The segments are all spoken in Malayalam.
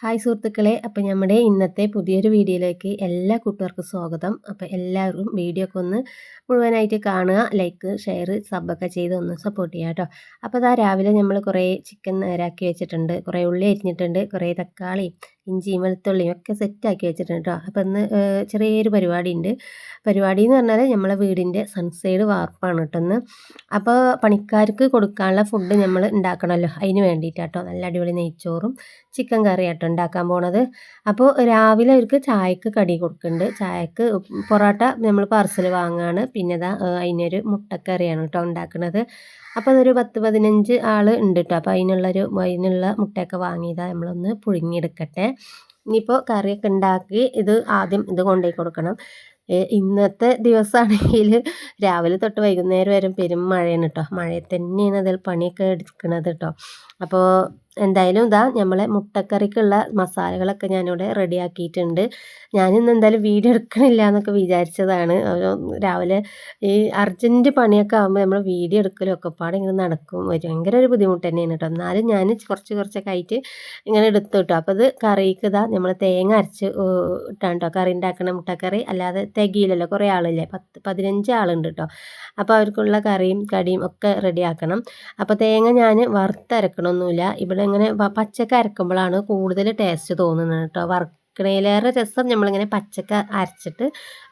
ഹായ് സുഹൃത്തുക്കളെ, അപ്പോൾ നമ്മുടെ ഇന്നത്തെ പുതിയൊരു വീഡിയോയിലേക്ക് എല്ലാ കൂട്ടുകാർക്കും സ്വാഗതം. അപ്പോൾ എല്ലാവരും വീഡിയോ ഒക്കെ ഒന്ന് മുഴുവനായിട്ട് കാണുക, ലൈക്ക്, ഷെയർ, സബ്ബൊക്കെ ചെയ്ത് ഒന്ന് സപ്പോർട്ട് ചെയ്യുക കേട്ടോ. അപ്പോൾ അതാ രാവിലെ നമ്മൾ കുറേ ചിക്കൻ നേരാക്കി വെച്ചിട്ടുണ്ട്, കുറേ ഉള്ളി അരിഞ്ഞിട്ടുണ്ട്, കുറേ തക്കാളി, ഇഞ്ചിയും വെളുത്തുള്ളിയും ഒക്കെ സെറ്റാക്കി വെച്ചിട്ടുണ്ട് കേട്ടോ. അപ്പോൾ ഇന്ന് ചെറിയൊരു പരിപാടി ഉണ്ട്. പരിപാടി എന്ന് പറഞ്ഞാൽ നമ്മളെ വീടിൻ്റെ സൺസൈഡ് വാർപ്പാണ് കേട്ടോ ഇന്ന്. അപ്പോൾ പണിക്കാർക്ക് കൊടുക്കാനുള്ള ഫുഡ് നമ്മൾ ഉണ്ടാക്കണമല്ലോ, അതിന് വേണ്ടിയിട്ടാട്ടോ. നല്ല അടിപൊളി നെയ്ച്ചോറും ചിക്കൻ കറിയാട്ടോ ഉണ്ടാക്കാൻ പോണത്. അപ്പോൾ രാവിലെ അവർക്ക് ചായക്ക് കടി കൊടുക്കുന്നുണ്ട്. ചായക്ക് പൊറോട്ട നമ്മൾ പാർസൽ വാങ്ങുകയാണ്. പിന്നെ അതിനൊരു മുട്ടക്കറിയാണ് കേട്ടോ ഉണ്ടാക്കുന്നത്. അപ്പോൾ അതൊരു 10-15 ആൾ ഉണ്ട് കേട്ടോ. അപ്പോൾ അതിനുള്ള മുട്ടയൊക്കെ വാങ്ങിയതാണ്. നമ്മളൊന്ന് പുഴുങ്ങിയെടുക്കട്ടെ. ഇനിയിപ്പോൾ കറിയൊക്കെ ഉണ്ടാക്കി ആദ്യം ഇത് കൊണ്ടുപോയി കൊടുക്കണം. ഇന്നത്തെ ദിവസമാണെങ്കിൽ രാവിലെ തൊട്ട് വൈകുന്നേരം വരെ പെരും മഴയാണ് കേട്ടോ. മഴയിൽ തന്നെയാണ് അതിൽ പണിയൊക്കെ എടുക്കുന്നത് കേട്ടോ. അപ്പോൾ എന്തായാലും നമ്മളെ മുട്ടക്കറിക്കുള്ള മസാലകളൊക്കെ ഞാനിവിടെ റെഡിയാക്കിയിട്ടുണ്ട്. ഞാനിന്ന് എന്തായാലും വീഡിയോ എടുക്കണില്ല എന്നൊക്കെ വിചാരിച്ചതാണ്. രാവിലെ ഈ അർജൻറ്റ് പണിയൊക്കെ ആകുമ്പോൾ നമ്മൾ വീഡിയോ എടുക്കലും ഒക്കെ പാടെ ഇങ്ങനെ നടക്കും. ഭയങ്കര ഒരു ബുദ്ധിമുട്ട് തന്നെയാണ് കേട്ടോ. എന്നാലും ഞാൻ കുറച്ചൊക്കെ ആയിട്ട് ഇങ്ങനെ എടുത്തു കിട്ടും. അപ്പോൾ ഇത് കറിക്ക് നമ്മൾ തേങ്ങ അരച്ച് ഇട്ടാണ് കേട്ടോ കറി ഉണ്ടാക്കണം. മുട്ടക്കറി അല്ലാതെ തികയില്ലല്ലോ, കുറേ ആളില്ലേ, 10-15 ആളുണ്ട് കേട്ടോ. അപ്പോൾ അവർക്കുള്ള കറിയും കടിയും ഒക്കെ റെഡിയാക്കണം. അപ്പോൾ തേങ്ങ ഞാൻ വറുത്തരക്കണമൊന്നുമില്ല. ഇവിടെ ഇങ്ങനെ പച്ചക്ക അരക്കുമ്പോഴാണ് കൂടുതൽ ടേസ്റ്റ് തോന്നുന്നത് കേട്ടോ. വറുക്കണയിലേറെ രസം നമ്മളിങ്ങനെ പച്ചക്ക അരച്ചിട്ട്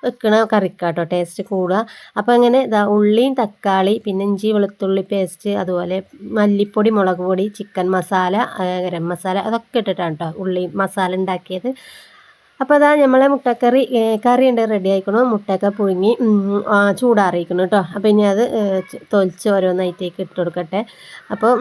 വെക്കണ കറിക്കാട്ടോ ടേസ്റ്റ് കൂടുക. അപ്പോൾ അങ്ങനെ ഉള്ളിയും തക്കാളി, പിന്നെ ഇഞ്ചി വെളുത്തുള്ളി പേസ്റ്റ്, അതുപോലെ മല്ലിപ്പൊടി, മുളക് പൊടി, ചിക്കൻ മസാല, ഗരം മസാല, അതൊക്കെ ഇട്ടിട്ടാണ് കേട്ടോ ഉള്ളി മസാല ഉണ്ടാക്കിയത്. അപ്പോൾ നമ്മളെ കറി ഉണ്ട്, റെഡി ആയിക്കണം. മുട്ടയൊക്കെ പുഴുങ്ങി ചൂടാറിയിക്കണം കേട്ടോ. അപ്പോൾ ഇനി അത് തൊലിച്ച് ഓരോന്നായിട്ടേക്ക് ഇട്ട് കൊടുക്കട്ടെ. അപ്പോൾ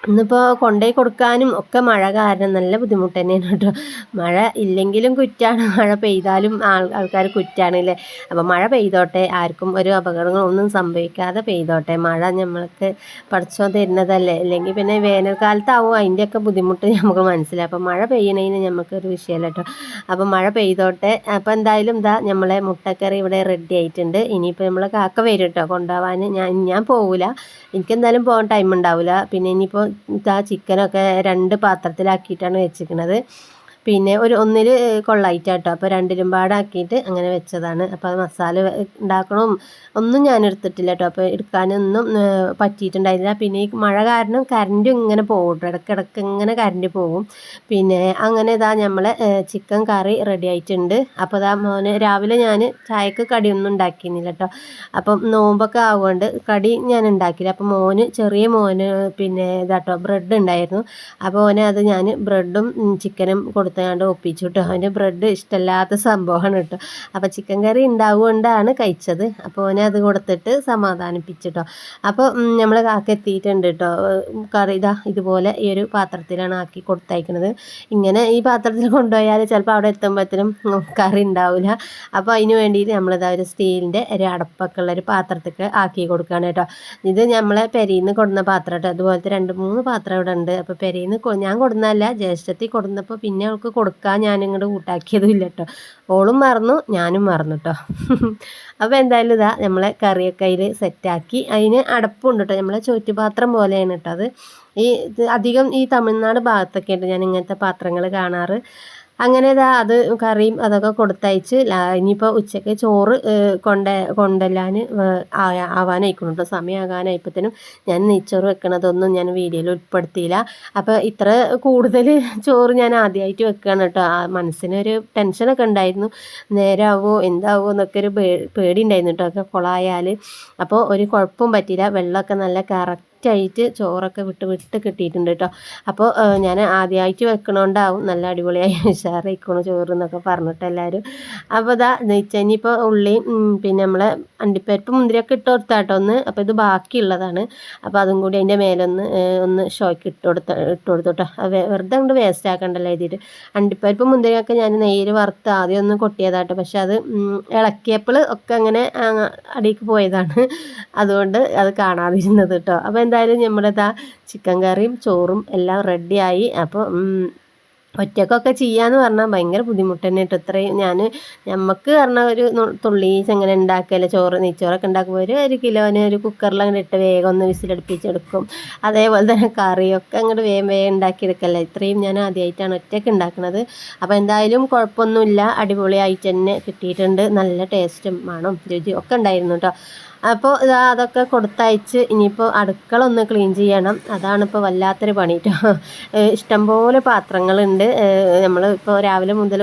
ഇന്നിപ്പോൾ കൊണ്ടുപോയി കൊടുക്കാനും ഒക്കെ മഴ കാരണം നല്ല ബുദ്ധിമുട്ട് തന്നെയാണ് കേട്ടോ. മഴ ഇല്ലെങ്കിലും കുറ്റാണ്, മഴ പെയ്താലും ആൾക്കാർ കുറ്റാണ് അല്ലേ. അപ്പോൾ മഴ പെയ്തോട്ടെ, ആർക്കും ഒരു അപകടങ്ങളൊന്നും സംഭവിക്കാതെ പെയ്തോട്ടെ. മഴ നമ്മൾക്ക് പടച്ചോൻ തരുന്നതല്ലേ. അല്ലെങ്കിൽ പിന്നെ വേനൽക്കാലത്താവും അതിൻ്റെയൊക്കെ ബുദ്ധിമുട്ട് നമുക്ക് മനസ്സിലാവും. അപ്പോൾ മഴ പെയ്യണതിന് നമുക്കൊരു വിഷയമല്ല കേട്ടോ. അപ്പോൾ മഴ പെയ്തോട്ടെ. അപ്പോൾ എന്തായാലും നമ്മളെ മുട്ടക്കറി ഇവിടെ റെഡി ആയിട്ടുണ്ട്. ഇനിയിപ്പോൾ നമ്മൾ കാക്ക വരും കേട്ടോ കൊണ്ടുപോകാൻ. ഞാൻ പോവില്ല, എനിക്കെന്തായാലും പോകാൻ ടൈം ഉണ്ടാവില്ല. പിന്നെ ഇനിയിപ്പോൾ ചിക്കനൊക്കെ 2 പാത്രത്തിലാക്കിയിട്ടാണ് വെച്ചിരിക്കുന്നത്. പിന്നെ ഒന്നിൽ കൊള്ളായിട്ടാട്ടോ. അപ്പോൾ 2ലും പാടാക്കിയിട്ട് അങ്ങനെ വെച്ചതാണ്. അപ്പോൾ അത് മസാല ഉണ്ടാക്കണം ഒന്നും ഞാൻ എടുത്തിട്ടില്ല കേട്ടോ. അപ്പോൾ എടുക്കാനൊന്നും പറ്റിയിട്ടുണ്ടായില്ല. പിന്നെ ഈ മഴ കാരണം കറണ്ടും ഇങ്ങനെ പോകും കേട്ടോ, ഇടയ്ക്കിടയ്ക്ക് ഇങ്ങനെ കറണ്ട് പോകും. പിന്നെ അങ്ങനെ നമ്മളെ ചിക്കൻ കറി റെഡി ആയിട്ടുണ്ട്. അപ്പോൾ മോന് രാവിലെ ഞാൻ ചായക്ക് കടിയൊന്നും ഉണ്ടാക്കിയിരുന്നില്ല കേട്ടോ. അപ്പം നോമ്പൊക്കെ ആവുകൊണ്ട് കടി ഞാൻ ഉണ്ടാക്കിയില്ല. അപ്പോൾ ചെറിയ മോന് പിന്നെ ബ്രെഡ് ഉണ്ടായിരുന്നു. അപ്പോൾ അത് ഞാൻ ബ്രെഡും ചിക്കനും കൊടുത്തുകൊണ്ട് ഒപ്പിച്ചു കേട്ടോ. അവന് ബ്രെഡ് ഇഷ്ടമില്ലാത്ത സംഭവമാണ് കേട്ടോ. അപ്പോൾ ചിക്കൻ കറി ഉണ്ടാവുകൊണ്ടാണ് കഴിച്ചത്. അപ്പോൾ അത് കൊടുത്തിട്ട് സമാധാനിപ്പിച്ചു കേട്ടോ. അപ്പോൾ നമ്മൾ കാക്ക എത്തിയിട്ടുണ്ട് കേട്ടോ. കറി ഇതുപോലെ ഈ ഒരു പാത്രത്തിലാണ് ആക്കി കൊടുത്തയക്കുന്നത്. ഇങ്ങനെ ഈ പാത്രത്തിൽ കൊണ്ടുപോയാൽ ചിലപ്പോൾ അവിടെ എത്തുമ്പോഴത്തേനും കറി ഉണ്ടാവില്ല. അപ്പോൾ അതിന് വേണ്ടിയിട്ട് ഒരു സ്റ്റീലിൻ്റെ ഒരു അടപ്പൊക്കെ ഉള്ള ഒരു പാത്രത്തിൽ ആക്കി കൊടുക്കുകയാണ് കേട്ടോ. ഇത് നമ്മളെ പെരയിൽ നിന്ന് കൊടുന്ന പാത്രം കേട്ടോ. അതുപോലത്തെ 2-3 പാത്രം ഇവിടെ ഉണ്ട്. അപ്പോൾ പെരയിൽ നിന്ന് ഞാൻ കൊടുന്നതല്ല, ജ്യേഷ്ഠത്തിൽ കൊടുന്നപ്പോൾ പിന്നെ അവൾക്ക് കൊടുക്കാൻ ഞാനിങ്ങോട്ട് കൂട്ടാക്കിയതും ഇല്ല കേട്ടോ. ഓളും മറന്നു, ഞാനും മറന്നു കേട്ടോ. അപ്പോൾ എന്തായാലും നമ്മളെ കറിയൊക്കെ അതിൽ സെറ്റാക്കി. അതിന് അടപ്പുണ്ട് കേട്ടോ, നമ്മളെ ചോറ്റുപാത്രം പോലെയാണ് കേട്ടോ അത്. അധികം ഈ തമിഴ്നാട് ഭാഗത്തൊക്കെ ഉണ്ട് ഞാൻ ഇങ്ങനത്തെ പാത്രങ്ങൾ കാണാറ്. അങ്ങനെ അത് കറിയും അതൊക്കെ കൊടുത്തയച്ച് ഇനിയിപ്പോൾ ഉച്ചയ്ക്ക് ചോറ് കൊണ്ടെല്ലാൻ ആവാനായിക്കണം കേട്ടോ. സമയമാകാനായപ്പോഴത്തേനും ഞാൻ നെയ്ച്ചോറ് വെക്കണതൊന്നും ഞാൻ വീഡിയോയിൽ ഉൾപ്പെടുത്തിയില്ല. അപ്പോൾ ഇത്ര കൂടുതൽ ചോറ് ഞാൻ ആദ്യമായിട്ട് വെക്കുകയാണ് കേട്ടോ. മനസ്സിനൊരു ടെൻഷനൊക്കെ ഉണ്ടായിരുന്നു, നേരാവോ എന്താവോ എന്നൊക്കെ ഒരു പേടി ഉണ്ടായിരുന്നു കേട്ടോ. ഒക്കെ കൊളായാൽ അപ്പോൾ ഒരു കുഴപ്പവും പറ്റിയില്ല. വെള്ളമൊക്കെ നല്ല കറക്റ്റായിട്ട് ചോറൊക്കെ വിട്ട് കിട്ടിയിട്ടുണ്ട് കേട്ടോ. അപ്പോൾ ഞാൻ ആദ്യമായിട്ട് വെക്കണോണ്ടാവും നല്ല അടിപൊളിയായി ഉഷാറായിക്കണു ചോറ് എന്നൊക്കെ പറഞ്ഞിട്ട് എല്ലാവരും. അപ്പോൾ നെയ്ച്ചനിപ്പോൾ ഉള്ളിയും പിന്നെ നമ്മളെ അണ്ടിപ്പരിപ്പ് മുന്തിരിയൊക്കെ ഇട്ട് കൊടുത്താട്ടോ ഒന്ന്. അപ്പോൾ ഇത് ബാക്കിയുള്ളതാണ്. അപ്പോൾ അതും കൂടി അതിൻ്റെ ഒന്ന് ഷോയ്ക്ക് ഇട്ട് കൊടുത്തു കേട്ടോ. വെറുതെ അങ്ങോട്ട് വേസ്റ്റ് ആക്കണ്ടല്ലോ എഴുതിയിട്ട്. അണ്ടിപ്പരിപ്പ് മുന്തിരിയൊക്കെ ഞാൻ നെയ്യിൽ വറുത്ത് ആദ്യം ഒന്ന് കൊട്ടിയതാട്ടോ. പക്ഷെ അത് ഇളക്കിയപ്പോൾ ഒക്കെ അങ്ങനെ അടിക്ക് പോയതാണ്, അതുകൊണ്ട് അത് കാണാതിരുന്നത് കേട്ടോ. അപ്പോൾ എന്തായാലും നമ്മുടെ ചിക്കൻ കറിയും ചോറും എല്ലാം റെഡിയായി. അപ്പോൾ ഒറ്റക്കൊക്കെ ചെയ്യാന്ന് പറഞ്ഞാൽ ഭയങ്കര ബുദ്ധിമുട്ട് തന്നെ കേട്ടോ. ഇത്രയും ഞമ്മക്ക് പറഞ്ഞാൽ ഒരു തുള്ളീസ് എങ്ങനെ ഉണ്ടാക്കല്ലേ, നെയ്ച്ചോറൊക്കെ ഉണ്ടാക്കുമ്പോൾ ഒരു കിലോന് ഒരു കുക്കറിൽ അങ്ങോട്ട് ഇട്ട് വേഗം ഒന്ന് വിസിലടുപ്പിച്ചെടുക്കും. അതേപോലെ തന്നെ കറിയൊക്കെ അങ്ങോട്ട് വേഗം ഉണ്ടാക്കിയെടുക്കല്ലേ. ഇത്രയും ഞാൻ ആദ്യമായിട്ടാണ് ഒറ്റയ്ക്ക് ഉണ്ടാക്കുന്നത്. അപ്പോൾ എന്തായാലും കുഴപ്പമൊന്നുമില്ല, അടിപൊളിയായിട്ട് തന്നെ കിട്ടിയിട്ടുണ്ട്. നല്ല ടേസ്റ്റും മണവും രുചിയും ഒക്കെ ഉണ്ടായിരുന്നു കേട്ടോ. അപ്പോൾ അതൊക്കെ കൊടുത്തയച്ച് ഇനിയിപ്പോൾ അടുക്കള ഒന്ന് ക്ലീൻ ചെയ്യണം. അതാണിപ്പോൾ വല്ലാത്തൊരു പണി കേട്ടോ. ഇഷ്ടംപോലെ പാത്രങ്ങളുണ്ട്. നമ്മൾ ഇപ്പോൾ രാവിലെ മുതൽ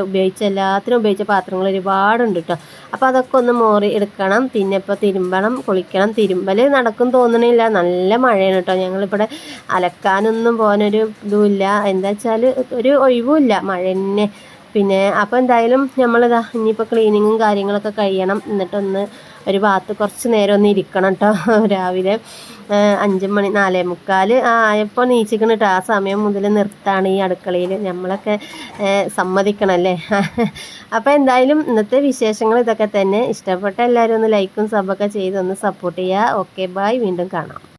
എല്ലാത്തിനും ഉപയോഗിച്ച പാത്രങ്ങൾ ഒരുപാടുണ്ട് കേട്ടോ. അപ്പോൾ അതൊക്കെ ഒന്ന് മോറി എടുക്കണം. പിന്നെ ഇപ്പോൾ തിരുമ്പണം, കുളിക്കണം. തിരുമ്പൽ നടക്കും തോന്നണില്ല, നല്ല മഴയാണ് കേട്ടോ. ഞങ്ങളിവിടെ അലക്കാനൊന്നും പോകാനൊരു ഇതുമില്ല. എന്താ വെച്ചാൽ ഒരു ഒഴിവുമില്ല, മഴ തന്നെ. പിന്നെ അപ്പോൾ എന്തായാലും നമ്മളിതാ ഇനിയിപ്പോൾ ക്ലീനിങ്ങും കാര്യങ്ങളൊക്കെ കഴിയണം. എന്നിട്ടൊന്ന് ഒരു ഭാഗത്ത് കുറച്ച് നേരം ഒന്ന് ഇരിക്കണം കേട്ടോ. രാവിലെ 5 മണി 4:45 ആയപ്പോൾ നീച്ചിക്കണം കേട്ടോ. ആ സമയം മുതൽ നിർത്താണ് ഈ അടുക്കളയിൽ. നമ്മളൊക്കെ സമ്മതിക്കണമല്ലേ. അപ്പോൾ എന്തായാലും ഇന്നത്തെ വിശേഷങ്ങൾ ഇതൊക്കെ തന്നെ. ഇഷ്ടപ്പെട്ട എല്ലാവരും ഒന്ന് ലൈക്കും സബ്ബൊക്കെ ചെയ്ത് ഒന്ന് സപ്പോർട്ട് ചെയ്യുക. ഓക്കെ, ബൈ, വീണ്ടും കാണാം.